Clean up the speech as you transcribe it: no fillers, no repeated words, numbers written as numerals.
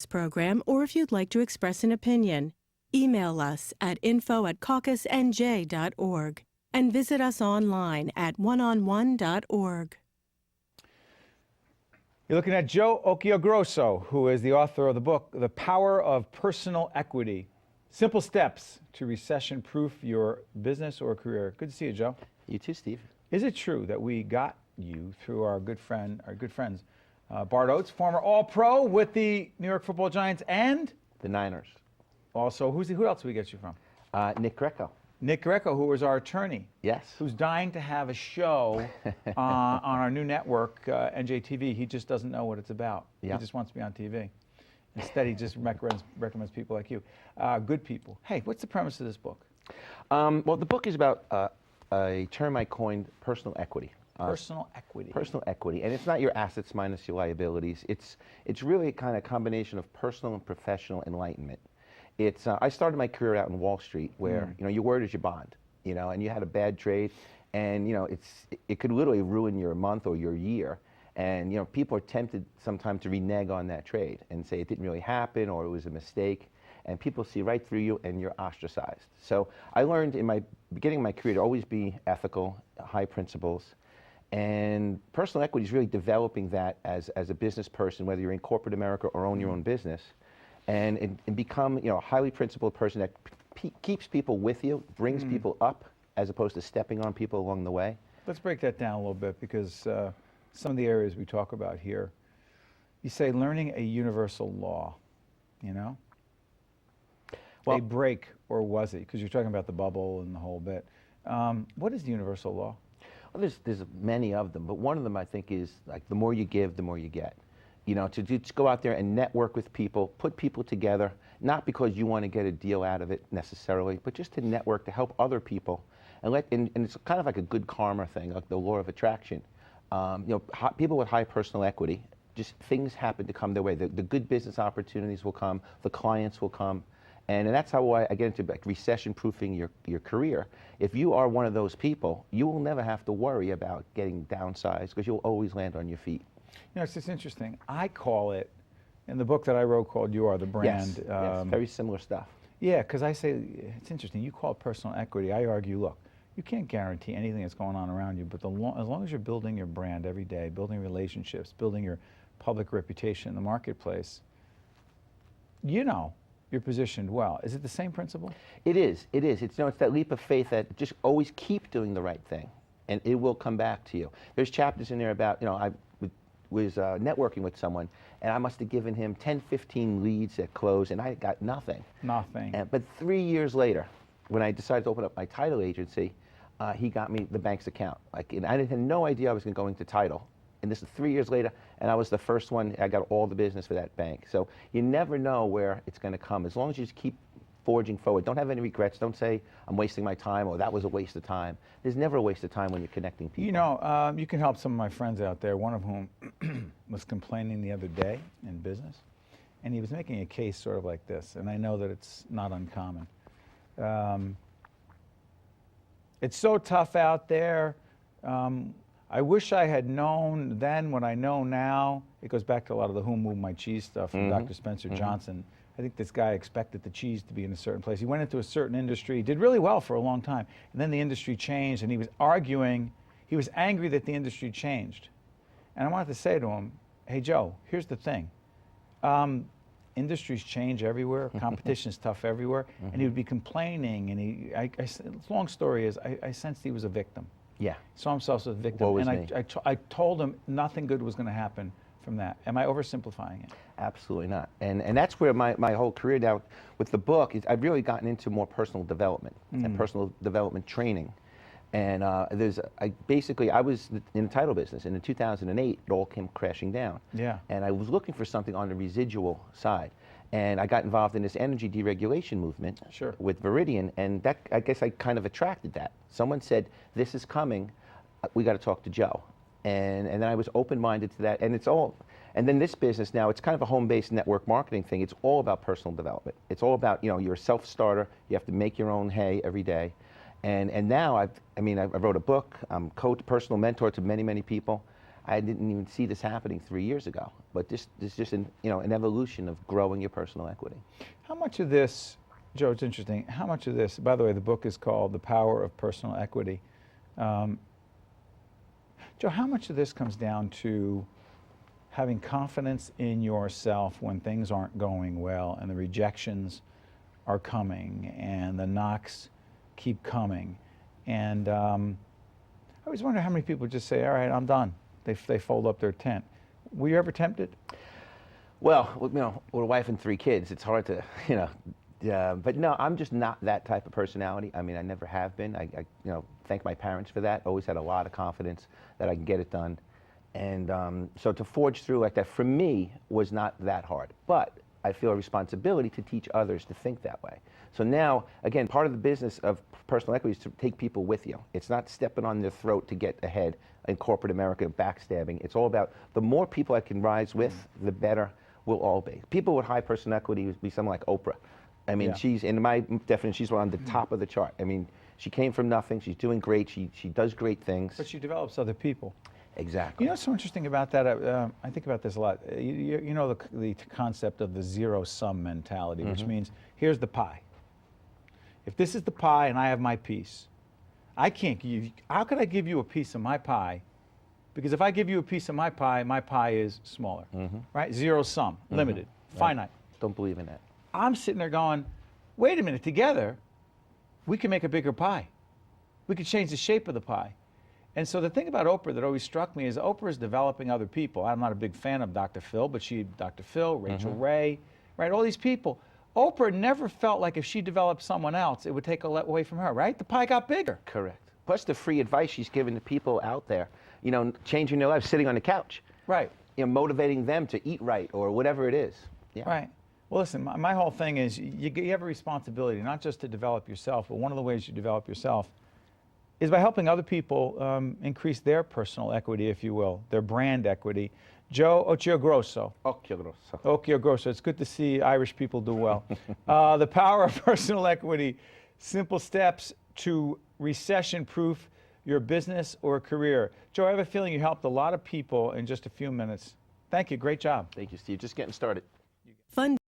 program or if you'd like to express an opinion. Email us at info@caucusnj.org and visit us online at oneonone.org. You're looking at Joe Occhiogrosso, who is the author of the book, The Power of Personal Equity. Simple steps to recession-proof your business or career. Good to see you, Joe. You too, Steve. Is it true that we got you through our good friends, Bart Oates, former All-Pro with the New York Football Giants and The Niners. Also, who else did we get you from? Nick Greco. Nick Greco, who was our attorney. Yes. Who's dying to have a show on our new network, NJTV. He just doesn't know what it's about. Yeah. He just wants to be on TV. Instead, he just recommends people like you. Good people. Hey, what's the premise of this book? Well, the book is about a term I coined, personal equity. Personal equity. Personal equity. And it's not your assets minus your liabilities. It's really a kind of combination of personal and professional enlightenment. I started my career out in Wall Street where, your word is your bond, and you had a bad trade and, it could literally ruin your month or your year. And, people are tempted sometimes to renege on that trade and say it didn't really happen or it was a mistake. And people see right through you and you're ostracized. So I learned in my beginning of my career to always be ethical, high principles. And personal equity is really developing that as a business person, whether you're in corporate America or own your own business. And become, a highly principled person that keeps people with you, brings people up, as opposed to stepping on people along the way. Let's break that down a little bit, because some of the areas we talk about here, you say learning a universal law, Well, a break, or was it? Because you're talking about the bubble and the whole bit. What is the universal law? Well, there's many of them, but one of them I think is like the more you give, the more you get. To just go out there and network with people, put people together, not because you want to get a deal out of it necessarily, but just to network to help other people. And it's kind of like a good karma thing, like the law of attraction. People with high personal equity, just things happen to come their way. The good business opportunities will come, the clients will come. And that's how I get into recession-proofing your career. If you are one of those people, you will never have to worry about getting downsized because you'll always land on your feet. It's just interesting. I call it, in the book that I wrote called You Are the Brand. Yes, very similar stuff. Yeah, because I say, it's interesting, you call it personal equity. I argue, look, you can't guarantee anything that's going on around you, but as long as you're building your brand every day, building relationships, building your public reputation in the marketplace, you're positioned well. Is it the same principle? It is. It's that leap of faith that just always keep doing the right thing, and it will come back to you. There's chapters in there about, I was networking with someone, and I must have given him 10, 15 leads that closed, and I got nothing. Nothing. But 3 years later, when I decided to open up my title agency, he got me the bank's account. And I had no idea I was going to go into title. And this is 3 years later, and I was the first one. I got all the business for that bank. So you never know where it's going to come. As long as you just keep forging forward. Don't have any regrets. Don't say, I'm wasting my time, or that was a waste of time. There's never a waste of time when you're connecting people. You can help some of my friends out there, one of whom was complaining the other day in business, and he was making a case sort of like this, and I know that it's not uncommon. It's so tough out there. I wish I had known then what I know now. It goes back to a lot of the Who Moved My Cheese stuff from Dr. Spencer Johnson. I think this guy expected the cheese to be in a certain place. He went into a certain industry, did really well for a long time, and then the industry changed, and he was arguing. He was angry that the industry changed. And I wanted to say to him, hey, Joe, here's the thing. Industries change everywhere. Competition's tough everywhere. And he would be complaining, and long story is, I sensed he was a victim. Yeah. Saw himself as a victim. And I told him nothing good was going to happen from that. Am I oversimplifying it? Absolutely not. And that's where my whole career now with the book is I've really gotten into more personal development and personal development training. And I was in the title business, and in 2008 it all came crashing down. Yeah. And I was looking for something on the residual side. And I got involved in this energy deregulation movement with Viridian, and that, I guess I kind of attracted that. Someone said, this is coming, we got to talk to Joe. And then I was open-minded to that, and then this business now, it's kind of a home-based network marketing thing. It's all about personal development. It's all about, you're a self-starter, you have to make your own hay every day. And now, I wrote a book, I'm personal mentor to many, many people. I didn't even see this happening 3 years ago. But this is just an evolution of growing your personal equity. How much of this, Joe, it's interesting, how much of this, by the way, the book is called The Power of Personal Equity. Joe, how much of this comes down to having confidence in yourself when things aren't going well and the rejections are coming and the knocks keep coming? And I always wonder how many people just say, all right, I'm done. They fold up their tent. Were you ever tempted? Well, with a wife and 3 kids, it's hard to, but no, I'm just not that type of personality. I mean, I never have been. I thank my parents for that. Always had a lot of confidence that I can get it done. And so to forge through like that, for me, was not that hard. But I feel a responsibility to teach others to think that way. So now, again, part of the business of personal equity is to take people with you. It's not stepping on their throat to get ahead in corporate America, backstabbing. It's all about the more people I can rise with, the better we'll all be. People with high personal equity would be someone like Oprah. I mean, she's, in my definition, she's on the top of the chart. I mean, she came from nothing. She's doing great. She does great things. But she develops other people. Exactly. You know what's so interesting about that? I think about this a lot. You know the concept of the zero-sum mentality, which means here's the pie. If this is the pie and I have my piece, I can't give you, how could I give you a piece of my pie? Because if I give you a piece of my pie is smaller, right? Zero sum, limited, finite. Don't believe in that. I'm sitting there going, wait a minute, together, we can make a bigger pie. We could change the shape of the pie. And so the thing about Oprah that always struck me is Oprah is developing other people. I'm not a big fan of Dr. Phil, but Dr. Phil, Rachel Ray, right? All these people. Oprah never felt like if she developed someone else, it would take away from her, right? The pie got bigger. Correct. Plus the free advice she's giving to people out there, changing their lives, sitting on the couch. Right. Motivating them to eat right or whatever it is. Yeah. Right. Well, listen, my whole thing is you have a responsibility, not just to develop yourself, but one of the ways you develop yourself is by helping other people increase their personal equity, if you will, their brand equity. Joe Occhiogrosso. Occhiogrosso. Occhiogrosso. It's good to see Irish people do well. The Power of Personal Equity, simple steps to recession-proof your business or career. Joe, I have a feeling you helped a lot of people in just a few minutes. Thank you. Great job. Thank you, Steve. Just getting started. Fun